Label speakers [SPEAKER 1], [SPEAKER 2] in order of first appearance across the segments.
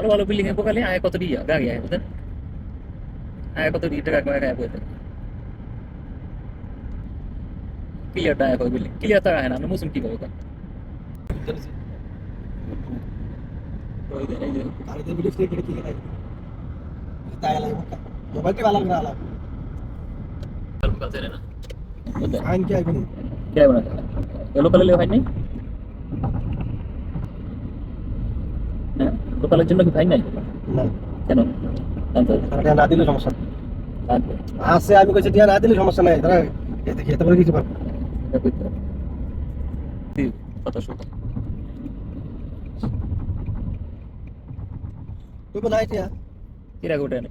[SPEAKER 1] ভালো ভালো বিল্ডিং এ বকালে আয় কত দিয়া গাড়ি আয় বুঝলেন আয় কত দিয়ে টাকা করে গায়ে বইতে ক্লিয়ার টাকা করে বিল্ডিং ক্লিয়ার টাকা হয় না আমরা মুসলিম কি করবো
[SPEAKER 2] भारतीय ब्रिटिश ने खिड़की लगाई ताया लगा मोबाइल के वाला लगा ला फाइन क्या है बनी
[SPEAKER 1] क्या बना লোকাল লে হয় নাই হ্যাঁ লোকালের জন্য কি ফাইন নাই
[SPEAKER 2] না
[SPEAKER 1] কেন জানতে
[SPEAKER 2] তারা না দিলে সমস্যা আছে আমি কইছি টিয়া না দিলে সমস্যা নাই তারা এতে খেতে পারে কিছু পারে
[SPEAKER 1] কথা শুনো
[SPEAKER 2] তুই বলাই টিয়া
[SPEAKER 1] কিরা গোটে না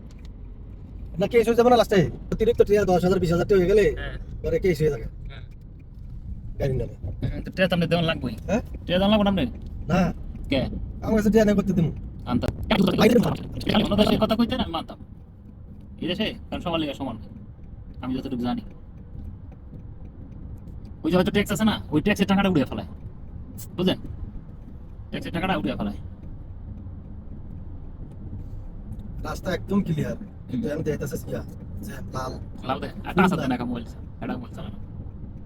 [SPEAKER 2] না কেস হয়ে যাবে না লাস্টে অতিরিক্ত টিয়া 10,000 20,000 টাকা হয়ে গেলে পরে কেস হয়ে যাবে গাড়ি নামে
[SPEAKER 1] তো টেয়া তামনে দেওয়ান লাগবই
[SPEAKER 2] হ্যাঁ
[SPEAKER 1] টেয়া দাম লাগবো নামনে
[SPEAKER 2] না
[SPEAKER 1] কে
[SPEAKER 2] আমার কাছে টিয়া না করতে দিমু
[SPEAKER 1] আনতা অন্য দেশে কথা কইতে না মানতাম এই দেশে কারণ সবার লেগে সমান আমি যতটুকু জানি ওই যে হয়তো ট্যাক্স আছে না ওই ট্যাক্সের টাকাটা উড়িয়ে ফেলায় বুঝলেন ট্যাক্সের টাকাটা উড়িয়ে ফেলায়
[SPEAKER 2] রাস্তা একদম ক্লিয়ার কিন্তু আমি দেখাইতেছি কি যে লাল
[SPEAKER 1] লাল দে আর টাকা সাথে না মোবাইল এটা মোবাইল চালানো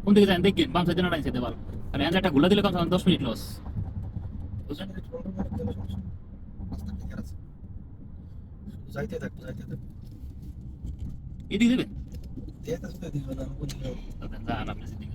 [SPEAKER 1] কোন দিকে যান দেখেন বাম সাইডে না ডাইন সাইডে ভালো আর এখানে একটা গুলা দিলে কম 10 মিনিট লস বুঝলেন
[SPEAKER 2] রাস্তা ক্লিয়ার আছে যাইতে থাক
[SPEAKER 1] এদিকে দেবেন
[SPEAKER 2] দেখাইতেছি তো দিবেন আমি বলি
[SPEAKER 1] জান আপনি